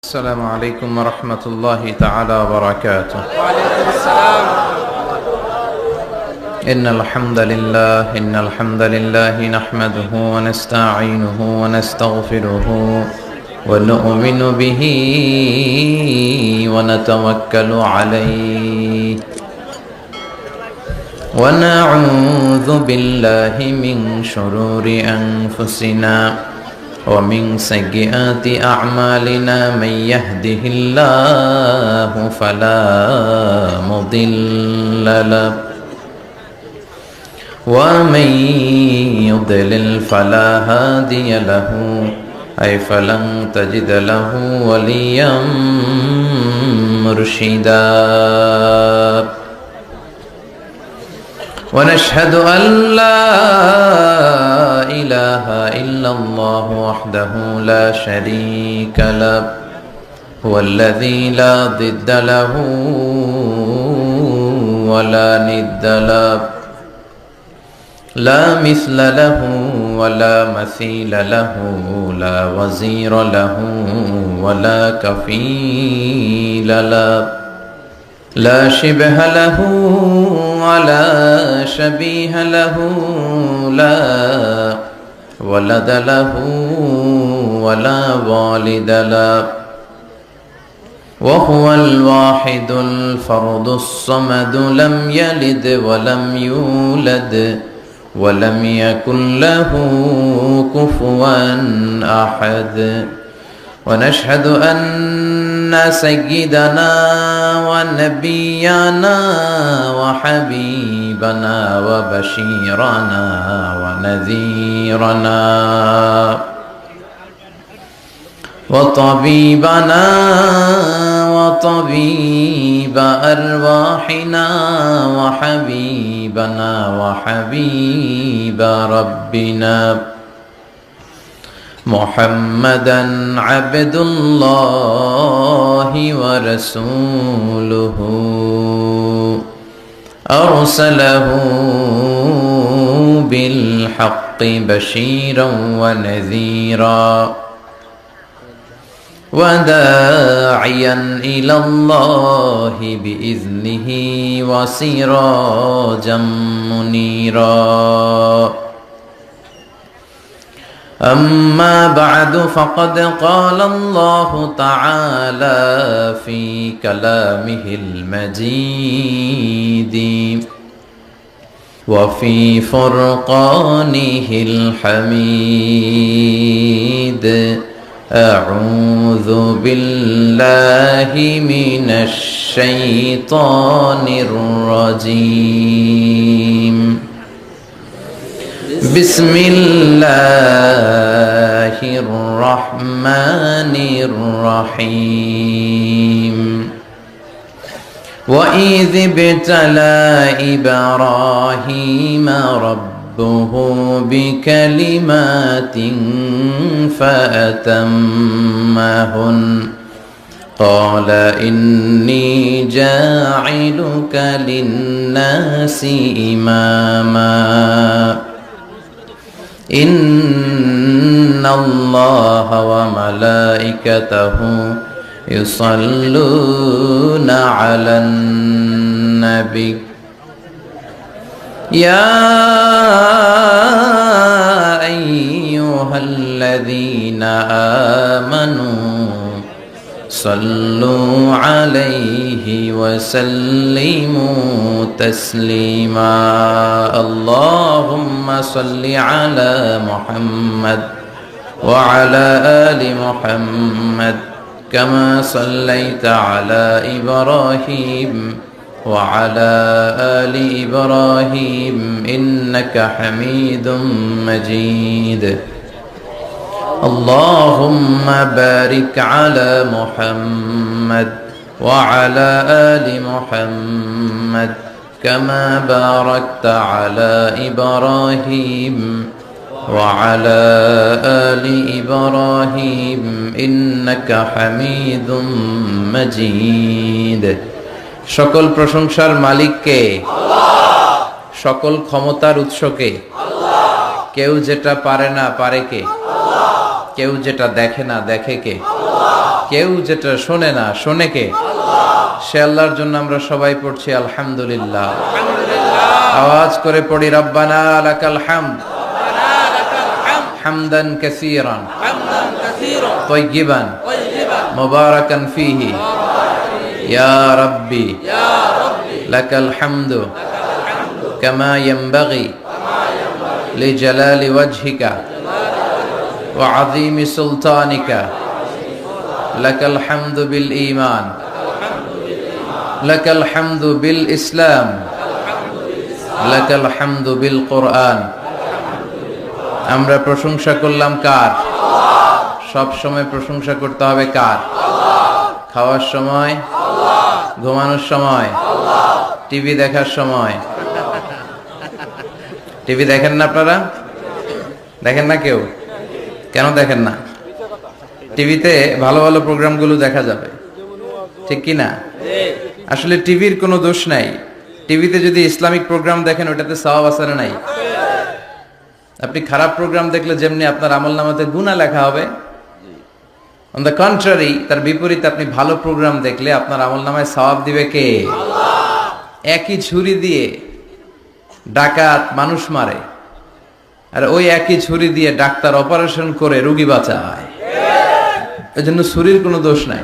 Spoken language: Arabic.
السلام عليكم ورحمة الله تعالى وبركاته. وعليكم السلام. إن الحمد لله نحمده ونستعينه ونستغفره ونؤمن به ونتوكل عليه ونعوذ بالله من شرور أنفسنا ومن سيئات أعمالنا من يهده الله فلا مضل له ومن يضلل فلا هادي له أي فلن تجد له وليا مرشدا ونشهد أن لا إله إلا الله وحده لا شريك له هو الذي لا ضد له ولا ند له لا مثل له ولا مثيل له لا وزير له ولا كفيل له لا شبه له ولا شبيه له لا ولد له ولا والد له وهو الواحد الفرد الصمد لم يلد ولم يولد ولم يكن له كفوا أحد ونشهد أن سيدنا ونبينا وحبيبنا وبشيرنا ونذيرنا وطبيبنا وطبيب أرواحنا وحبيبنا وحبيب ربنا محمدا عبد الله ورسوله أرسله بالحق بشيرا ونذيرا وداعيا إلى الله بإذنه وسراجا منيرا أما بعد فقد قال الله تعالى في كلامه المجيد وفي فرقانه الحميد أعوذ بالله من الشيطان الرجيم بسم الله الرحمن الرحيم وإذ ابتلى إبراهيم ربه بكلمات فأتمهن قال إني جاعلك للناس إماما إن الله وملائكته يصلون على النبي يا أيها الذين آمنوا صلوا عليه وسلموا تسليما اللهم صل على محمد وعلى آل محمد كما صليت على إبراهيم وعلى آل إبراهيم إنك حميد مجيد اللهم بارك على محمد وعلى آل محمد كما باركت على إبراهيم وعلى آل إبراهيم إنك حميد مجيد সকল প্রশংসার মালিক কে? আল্লাহ। সকল ক্ষমতার উৎস কে? আল্লাহ। কেউ যেটা পারে না পারে কে? আল্লাহ। কেউ যেটা দেখে না দেখে কে? আল্লাহ। কেউ যেটা শোনে না, শোনে কে? সে আল্লাহর জন্য আমরা সবাই পড়ছি আলহামদুলিল্লাহ। আওয়াজ করে পড়ি রব্বানা লাকাল হামদ হামদান কাসীরান তাইয়িবান মুবারাকান ফীহি ইয়া রাব্বি লাকাল হামদু কামা ইয়ানবাগি লিজালালি ওয়াজহিকা ওয়া আযীমি সুলতানিকা লাকাল হামদু বিল ঈমান লাকাল হামদু বিল ইসলাম লাকাল হামদু বিল কোরআন। আমরা প্রশংসা করলাম কার? সব সময় প্রশংসা করতে হবে কার? খাওয়ার সময়, ঘুমানোর সময়, টিভি দেখার সময়। টিভি দেখেন না আপনারা? দেখেন না কেউ? কেন দেখেন না? টিভিতে ভালো ভালো প্রোগ্রামগুলো দেখা যাবে, ঠিক কি না? আসলে টিভির কোনো দোষ নাই। টিভিতে যদি ইসলামিক প্রোগ্রাম দেখেন ওটাতে সওয়াব আছে না নাই? আপনি খারাপ প্রোগ্রাম দেখলে যেমনি আপনার আমলনামাতে গুনাহ লেখা হবে, অন দ্য কন্ট্রারি তার বিপরীতে আপনি ভালো প্রোগ্রাম দেখলে আপনার আমলনামায় সওয়াব দিবে কে? একই ছুরি দিয়ে ডাকাত মানুষ মারে, আর ওই একই ছুরি দিয়ে ডাক্তার অপারেশন করে রোগী বাঁচায়। এজন্য ছুরির কোনো দোষ নাই।